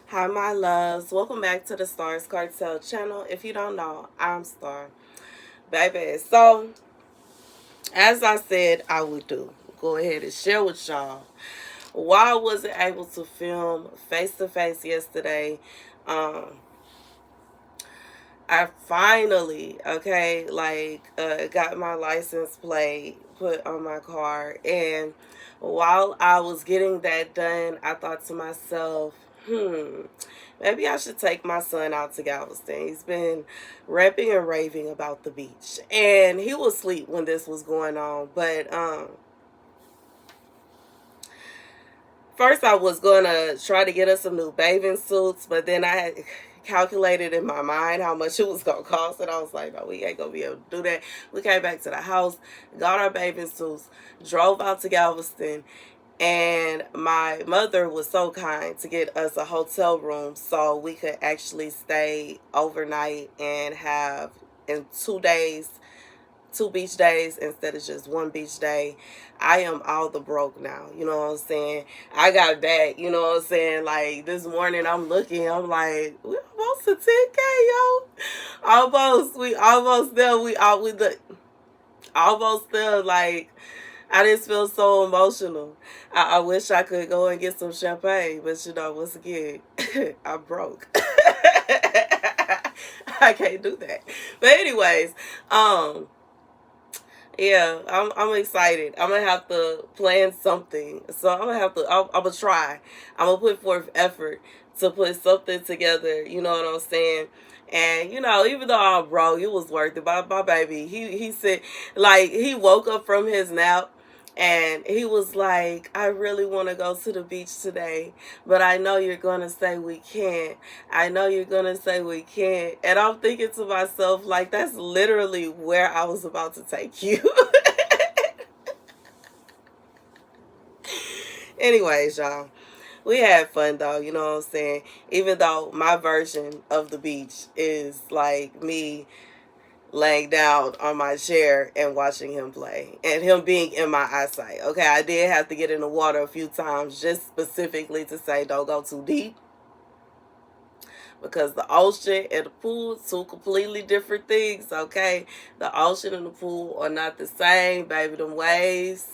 Hi, my loves. Welcome back to the Starscartel channel. If you don't know, I'm Star. Baby, so as I said I would do, go ahead and share with y'all why I wasn't able to film face to face yesterday. Um, I finally, got my license plate put on my car. And while I was getting that done, I thought to myself, maybe I should take my son out to Galveston. He's been rapping and raving about the beach. And he was asleep when this was going on. But first I was gonna try to get us some new bathing suits, but then I had calculated in my mind how much it was gonna cost, and I was like, no, we ain't gonna be able to do that. We came back to the house, got our bathing suits, drove out to Galveston, and my mother was so kind to get us a hotel room so we could actually stay overnight and have in 2 days, 2 beach days instead of just one beach day. I am all the broke now. You know what I'm saying? I got back. You know what I'm saying? Like this morning, I'm looking. I'm like, we almost to 10K, yo. Almost. We almost there. We the almost there. Like I just feel so emotional. I wish I could go and get some champagne, but you know, once again, I'm broke. I can't do that. But anyways, yeah, I'm excited. I'm gonna have to plan something. So I'm gonna have to. I'm gonna try. I'm gonna put forth effort to put something together. You know what I'm saying? And you know, even though I'm broke, it was worth it. My baby, he said, like he woke up from his nap. And he was like, I really want to go to the beach today, but I know you're going to say we can't. I know you're going to say we can't. And I'm thinking to myself, like, that's literally where I was about to take you. Anyways, y'all, we had fun though, you know what I'm saying? Even though my version of the beach is like me laying down on my chair and watching him play and him being in my eyesight. Okay, I did have to get in the water a few times just specifically to say don't go too deep because the ocean and the pool, two completely different things. Okay, the ocean and the pool are not the same, baby. Them waves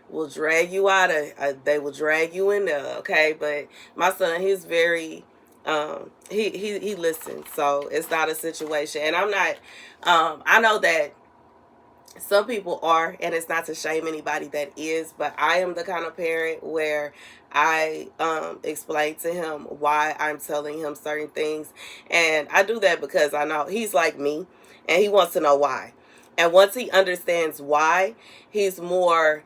will drag you out of, they will drag you in there. Okay, but my son, he's very he listens, so it's not a situation. And I'm not I know that some people are, and it's not to shame anybody that is, but I am the kind of parent where I explain to him why I'm telling him certain things. And I do that because I know he's like me and he wants to know why. And once he understands why, he's more,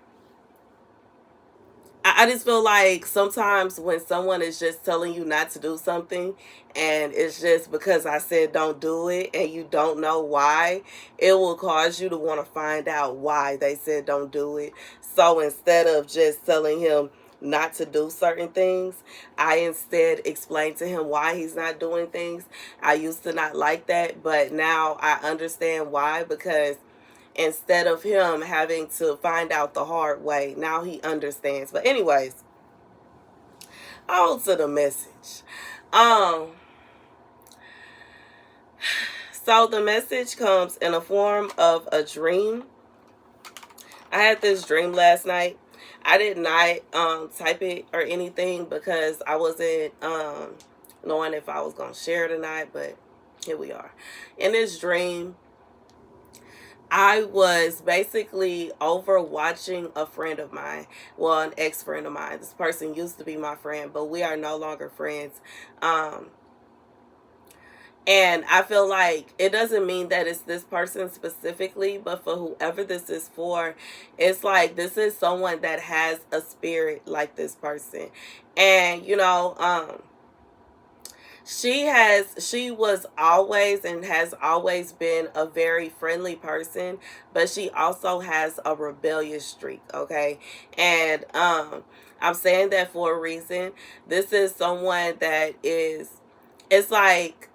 I just feel like sometimes when someone is just telling you not to do something and it's just because I said don't do it and you don't know why, it will cause you to want to find out why they said don't do it. So instead of just telling him not to do certain things, I instead explain to him why he's not doing things. I used to not like that, but now I understand why, because instead of him having to find out the hard way, now he understands. But anyways, on to the message. Um, so the message comes in a form of a dream. I had this dream last night. I did not type it or anything because I wasn't knowing if I was gonna share it or not, but here we are. In this dream, I was basically over watching a friend of mine, well, an ex-friend of mine. This person used to be my friend, but we are no longer friends. Um, and I feel like it doesn't mean that it's this person specifically, but for whoever this is for, it's like this is someone that has a spirit like this person. And, you know, she was always and has always been a very friendly person, but she also has a rebellious streak. Okay, and I'm saying that for a reason. This is someone that is, it's like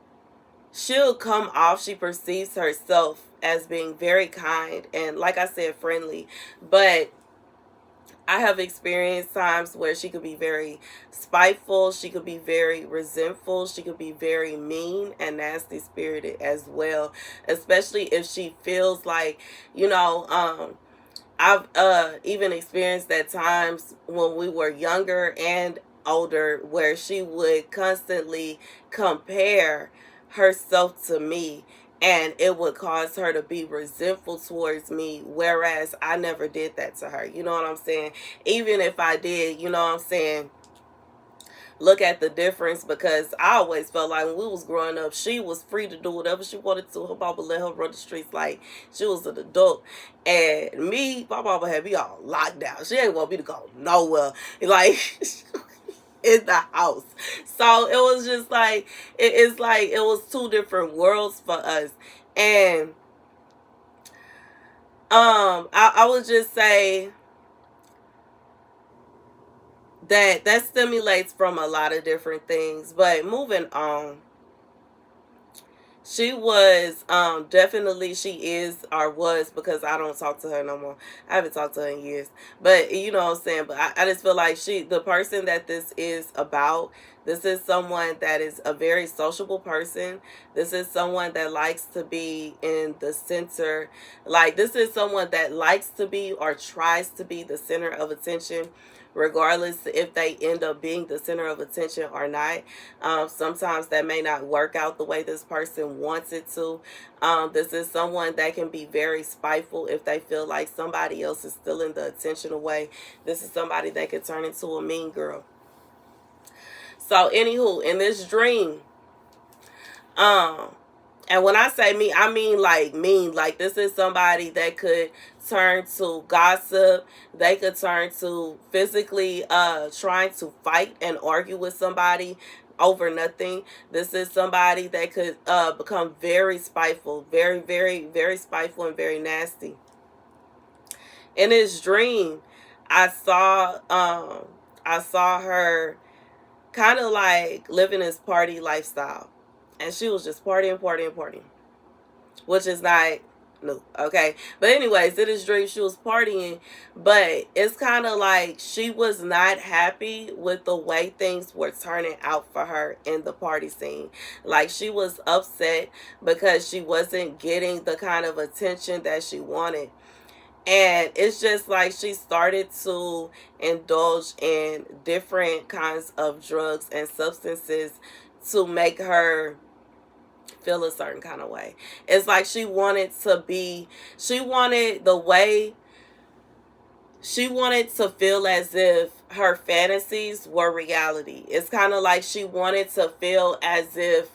she'll come off, she perceives herself as being very kind and, like I said, friendly, but I have experienced times where she could be very spiteful, she could be very resentful, she could be very mean and nasty spirited as well, especially if she feels like, I've even experienced at times when we were younger and older where she would constantly compare herself to me, and it would cause her to be resentful towards me, whereas I never did that to her. You know what I'm saying? Even if I did, you know what I'm saying, look at the difference, because I always felt like when we was growing up, she was free to do whatever she wanted to. Her mama let her run the streets like she was an adult. And me, my mama had me all locked down. She ain't want me to go nowhere. Like in the house. So it was just like it's like it was two different worlds for us. And I would just say that stimulates from a lot of different things. But moving on, she was definitely, she is or was, because I don't talk to her no more. I haven't talked to her in years. But you know what I'm saying? But I just feel like the person that this is about, this is someone that is a very sociable person. This is someone that likes to be in the center. Like, this is someone that likes to be or tries to be the center of attention, regardless if they end up being the center of attention or not. Sometimes that may not work out the way this person wants it to. This is someone that can be very spiteful if they feel like somebody else is stealing the attention away. This is somebody that can turn into a mean girl. So anywho, in this dream, and when I say mean, I mean like mean. Like, this is somebody that could turn to gossip. They could turn to physically trying to fight and argue with somebody over nothing. This is somebody that could become very spiteful, very, very, very spiteful and very nasty. In this dream, I saw her kind of like living this party lifestyle. And she was just partying, partying, partying. Which is not new, okay? But anyways, in this dream, she was partying. But it's kind of like she was not happy with the way things were turning out for her in the party scene. Like, she was upset because she wasn't getting the kind of attention that she wanted. And it's just like she started to indulge in different kinds of drugs and substances to make her feel a certain kind of way. It's like she wanted to feel as if her fantasies were reality. It's kind of like she wanted to feel as if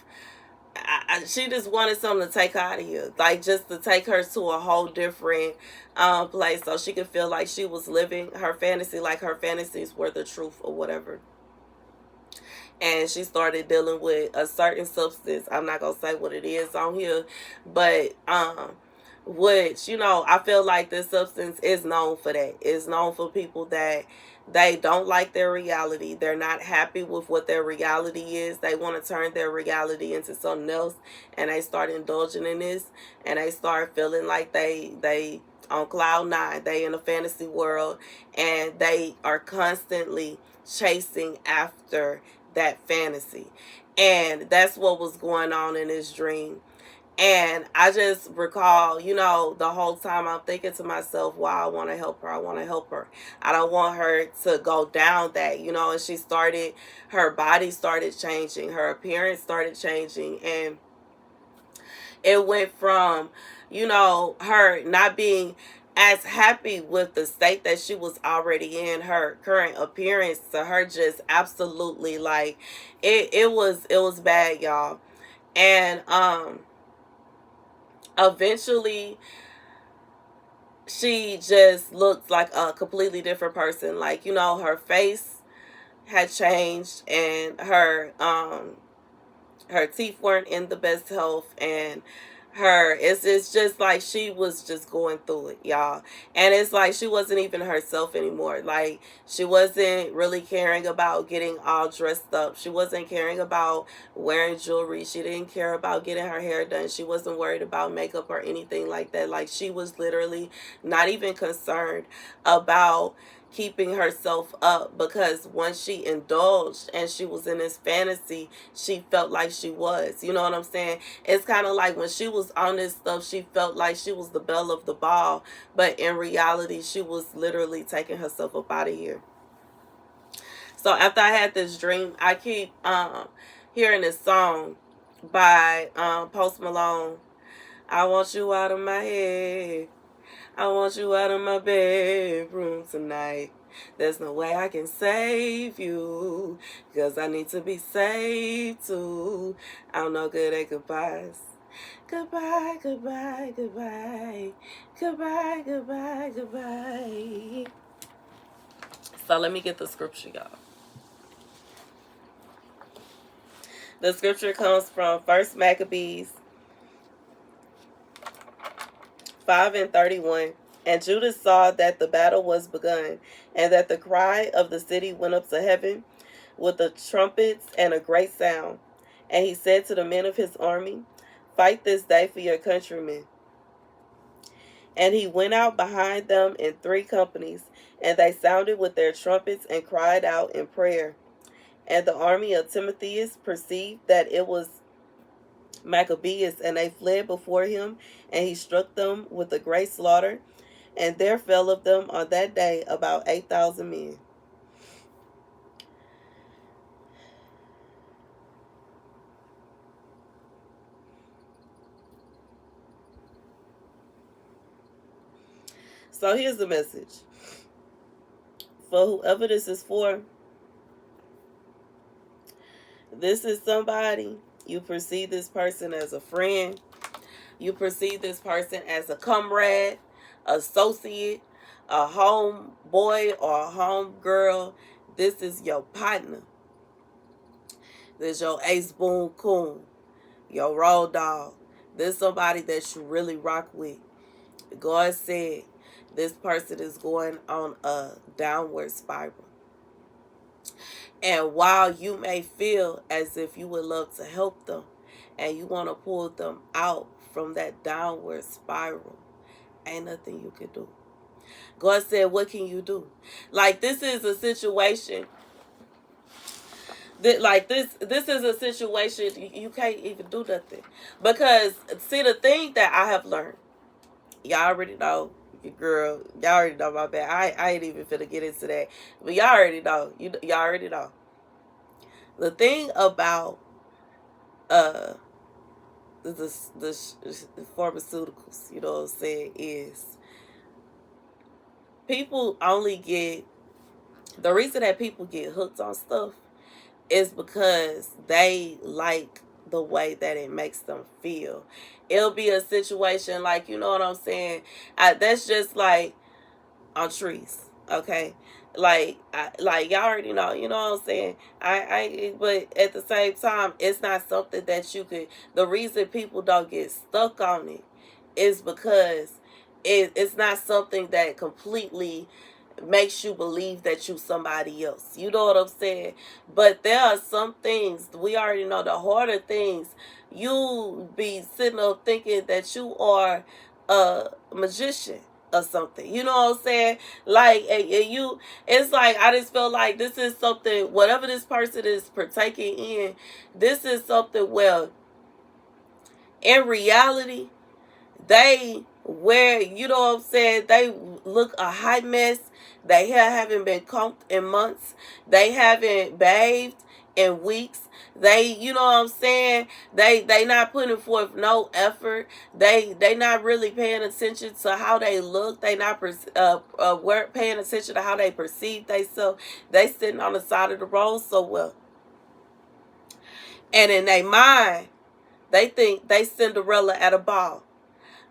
she just wanted something to take her out of here, like just to take her to a whole different place, so she could feel like she was living her fantasy, like her fantasies were the truth or whatever. And she started dealing with a certain substance. I'm not gonna say what it is on here, but which, I feel like this substance is known for that. It's known for people that they don't like their reality. They're not happy with what their reality is. They want to turn their reality into something else, and they start indulging in this, and they start feeling like they on cloud nine. They in a fantasy world, and they are constantly chasing after that fantasy. And that's what was going on in this dream. And I just recall, the whole time I'm thinking to myself, wow, I want to help her. I want to help her. I don't want her to go down that, and her body started changing. Her appearance started changing. And it went from, her not being as happy with the state that she was already in, her current appearance, to her just absolutely like it was bad, y'all. And eventually she just looked like a completely different person. Like, her face had changed, and her teeth weren't in the best health, and it's just like she was just going through it, y'all. And it's like she wasn't even herself anymore. Like, she wasn't really caring about getting all dressed up. She wasn't caring about wearing jewelry. She didn't care about getting her hair done. She wasn't worried about makeup or anything like that. Like, she was literally not even concerned about keeping herself up, because once she indulged and she was in this fantasy, she felt like she was. You know what I'm saying? It's kind of like when she was on this stuff, she felt like she was the belle of the ball, but in reality, she was literally taking herself up out of here. So after I had this dream, I keep hearing this song by Post Malone. I want you out of my head. I want you out of my bedroom tonight. There's no way I can save you, 'cause I need to be saved too. I'm no good at goodbyes. Goodbye, goodbye, goodbye. Goodbye, goodbye, goodbye. So let me get the scripture, y'all. The scripture comes from 1 Maccabees 5:31. And Judas saw that the battle was begun, and that the cry of the city went up to heaven with the trumpets and a great sound. And he said to the men of his army, fight this day for your countrymen. And he went out behind them in 3 companies, and they sounded with their trumpets and cried out in prayer. And the army of Timotheus perceived that it was Maccabeus, and they fled before him, and he struck them with a great slaughter. And there fell of them on that day about 8,000 men. So here's the message. For whoever this is for, this is somebody. You perceive this person as a friend. You perceive this person as a comrade, associate, a home boy or a home girl. This is your partner. This is your ace boon coon, your road dog. This is somebody that you really rock with. God said this person is going on a downward spiral. And while you may feel as if you would love to help them and you want to pull them out from that downward spiral, ain't nothing you can do. God said, what can you do? Like, this is a situation that, like, this is a situation you can't even do nothing. Because, see, the thing that I have learned, y'all already know, girl, y'all already know my bad. I ain't even finna get into that. But y'all already know. Y'all already know. The thing about the pharmaceuticals, you know what I'm saying, is people only get, the reason that people get hooked on stuff is because they like the way that it makes them feel. It'll be a situation like, you know what I'm saying, that's just like on trees, okay? Like y'all already know, you know what I'm saying. But at the same time, it's not something that you could. The reason people don't get stuck on it is because it's not something that completely makes you believe that you somebody else. You know what I'm saying? But there are some things, we already know, the harder things, you be sitting up thinking that you are a magician or something. You know what I'm saying? Like, you, it's like, I just feel like this is something, whatever this person is partaking in, this is something, well, in reality, they wear, you know what I'm saying, they look a hot mess. They haven't been combed in months. They haven't bathed in weeks. They, you know what I'm saying, they not putting forth no effort. They not really paying attention to how they look. They not paying attention to how they perceive themselves. They sitting on the side of the road so well. And in their mind, they think they Cinderella at a ball.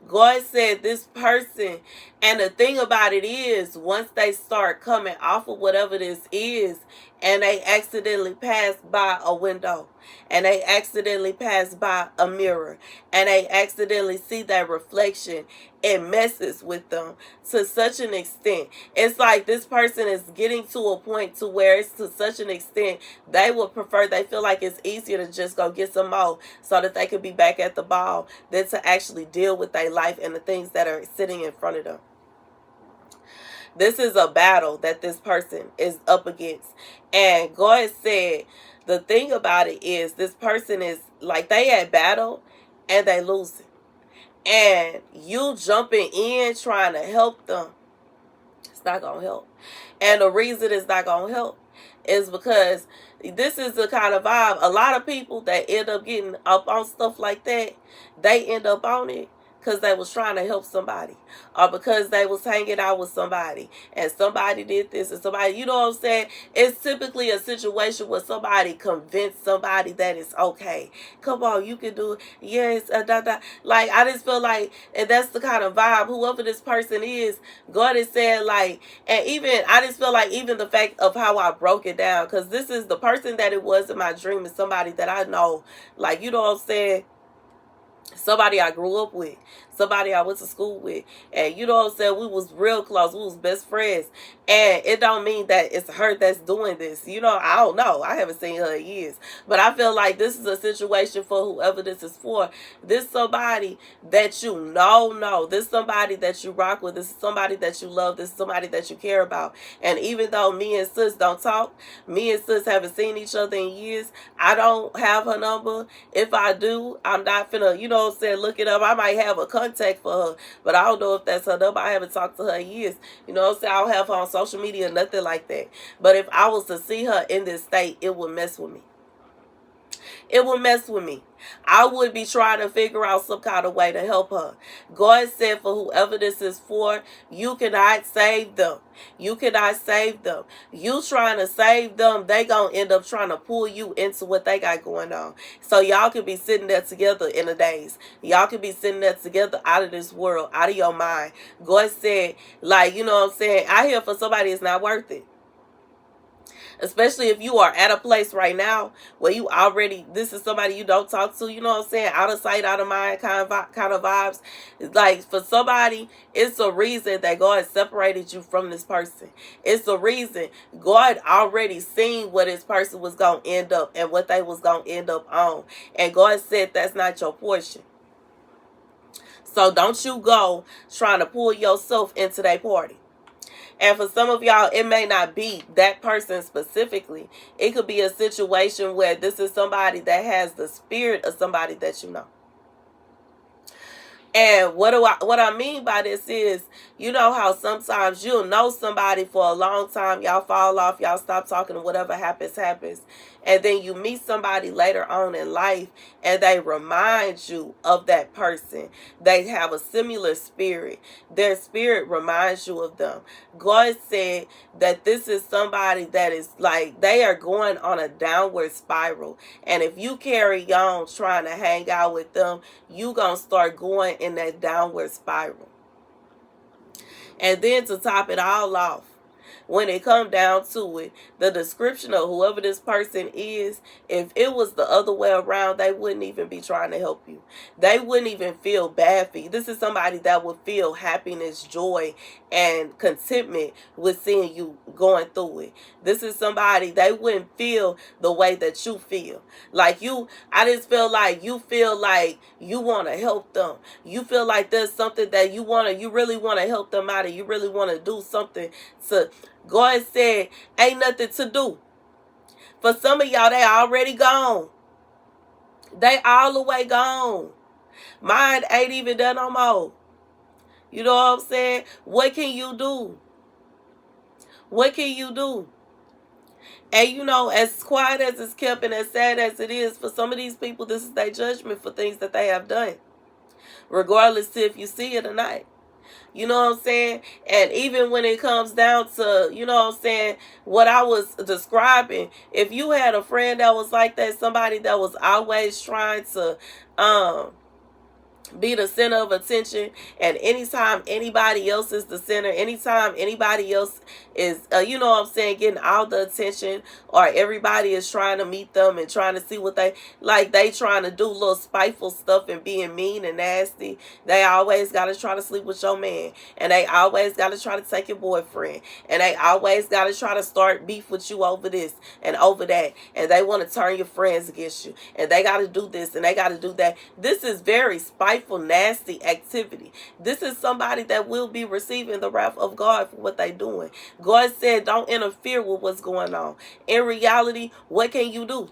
God said this person, and the thing about it is, once they start coming off of whatever this is, and they accidentally pass by a window, and they accidentally pass by a mirror, and they accidentally see that reflection, it messes with them to such an extent. It's like this person is getting to a point to where it's to such an extent they would prefer, they feel like it's easier to just go get some more so that they could be back at the ball than to actually deal with their life and the things that are sitting in front of them. This is a battle that this person is up against. And God said, the thing about it is, this person is like, they at battle and they losing. And you jumping in trying to help them, it's not going to help. And the reason it's not going to help is because this is the kind of vibe. A lot of people that end up getting up on stuff like that, they end up on it because they was trying to help somebody, or because they was hanging out with somebody and somebody did this and somebody, you know what I'm saying? It's typically a situation where somebody convinced somebody that it's okay. Come on, you can do it. Yes, like, I just feel like, and that's the kind of vibe, whoever this person is, God is saying, like, and even, I just feel like even the fact of how I broke it down, because this is the person that it was in my dream, is somebody that I know, like, you know what I'm saying? Somebody I grew up with, somebody I went to school with, and you know what I'm saying, we was real close, we was best friends. And it don't mean that it's her that's doing this, you know. I don't know, I haven't seen her in years, but I feel like this is a situation for whoever this is for. This somebody that you know, this somebody that you rock with, this is somebody that you love, this is somebody that you care about. And even though me and sis don't talk, me and sis haven't seen each other in years, I don't have her number. If I do, I'm not finna, you know what I'm saying, look it up. I might have a contact for her, but I don't know if that's her number. I haven't talked to her in years, you know what I'm saying. I don't have her on social media, nothing like that. But if I was to see her in this state, it would mess with me. It would mess with me. I would be trying to figure out some kind of way to help her. God said, for whoever this is for, you cannot save them. You cannot save them. You trying to save them, they gonna end up trying to pull you into what they got going on. So y'all could be sitting there together in a daze. Y'all could be sitting there together out of this world, out of your mind. God said, like, you know what I'm saying, out here for somebody it's not worth it. Especially if you are at a place right now where you already, this is somebody you don't talk to, you know what I'm saying, out of sight, out of mind kind of vibes. Like, for somebody, it's a reason that God separated you from this person. It's a reason. God already seen what this person was going to end up and what they was going to end up on. And God said that's not your portion. So don't you go trying to pull yourself into that party. And for some of y'all, it may not be that person specifically. It could be a situation where this is somebody that has the spirit of somebody that you know. And what I mean by this is, you know how sometimes you'll know somebody for a long time, y'all fall off, y'all stop talking, and whatever happens. And then you meet somebody later on in life and they remind you of that person. They have a similar spirit. Their spirit reminds you of them. God said that this is somebody that is like, they are going on a downward spiral. And if you carry on trying to hang out with them, you gonna start going in that downward spiral. And then to top it all off, when it come down to it, the description of whoever this person is, if it was the other way around, they wouldn't even be trying to help you. They wouldn't even feel bad for you. This is somebody that would feel happiness, joy, and contentment with seeing you going through it. This is somebody, they wouldn't feel the way that you feel. Like you, I just feel like you want to help them. You feel like there's something that you really want to help them out, and you really want to do something to. God said, ain't nothing to do. For some of y'all, they already gone. They all the way gone. Mine ain't even done no more. You know what I'm saying? What can you do? What can you do? And you know, as quiet as it's kept and as sad as it is, for some of these people, this is their judgment for things that they have done. Regardless if you see it or not. You know what I'm saying? And even when it comes down to, you know what I'm saying, what I was describing, if you had a friend that was like that, somebody that was always trying to be the center of attention, and anytime anybody else is the center, anytime anybody else is you know what I'm saying, getting all the attention, or everybody is trying to meet them and trying to see what they like, they trying to do little spiteful stuff and being mean and nasty, they always got to try to sleep with your man, and they always got to try to take your boyfriend, and they always got to try to start beef with you over this and over that, and they want to turn your friends against you, and they got to do this and they got to do that. This is very spiteful spiteful, nasty activity. This is somebody that will be receiving the wrath of God for what they're doing. God said, don't interfere with what's going on. In reality, what can you do?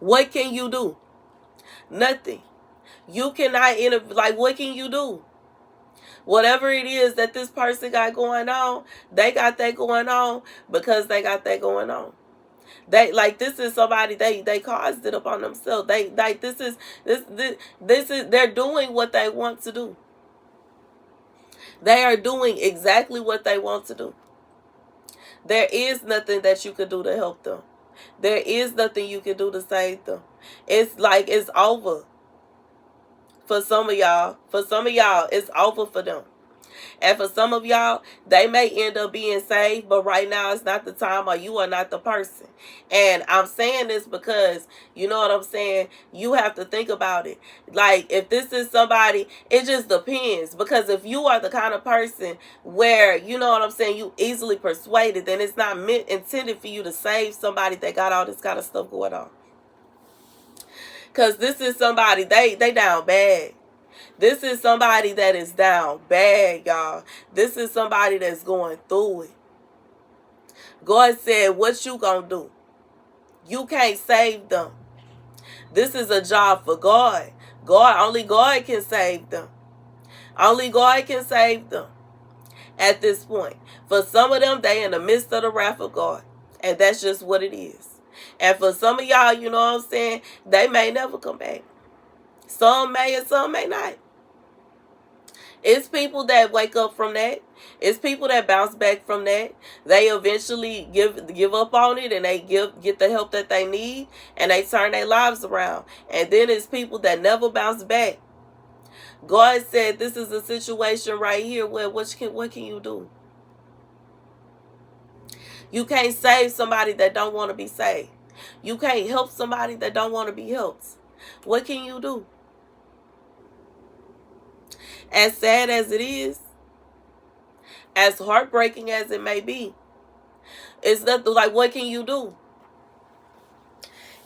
What can you do? Nothing. You cannot interfere. Like, what can you do? Whatever it is that this person got going on, they got that going on because they got that going on. They like, this is somebody, they caused it upon themselves. They like, this is they're doing what they want to do. They are doing exactly what they want to do. There is nothing that you could do to help them. There is nothing you can do to save them. It's like, it's over. For some of y'all, it's over for them. And for some of y'all, they may end up being saved, but right now it's not the time, or you are not the person. And I'm saying this because, you know what I'm saying, you have to think about it. Like, if this is somebody, it just depends. Because if you are the kind of person where, you know what I'm saying, you easily persuaded, then it's not intended for you to save somebody that got all this kind of stuff going on. Because this is somebody, they down bad. This is somebody that is down bad, y'all. This is somebody that's going through it. God said, what you gonna do? You can't save them. This is a job for God. Only God can save them. Only God can save them at this point. For some of them, they in the midst of the wrath of God. And that's just what it is. And for some of y'all, you know what I'm saying, they may never come back. Some may and some may not. It's people that wake up from that. It's people that bounce back from that. They eventually give up on it, and they get the help that they need, and they turn their lives around. And then it's people that never bounce back. God said this is a situation right here where what can you do? You can't save somebody that don't want to be saved. You can't help somebody that don't want to be helped. What can you do? As sad as it is, as heartbreaking as it may be, it's nothing. Like, what can you do?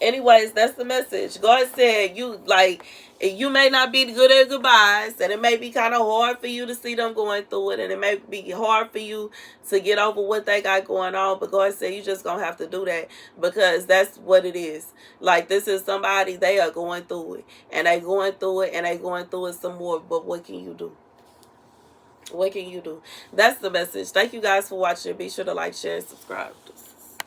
Anyways, that's the message. God said, you may not be good at goodbyes, and it may be kind of hard for you to see them going through it, and it may be hard for you to get over what they got going on, but God said you just gonna have to do that, because that's what it is. Like, this is somebody, they are going through it, and they going through it, and they going through it some more, but what can you do? What can you do? That's the message. Thank you guys for watching. Be sure to like, share, and subscribe.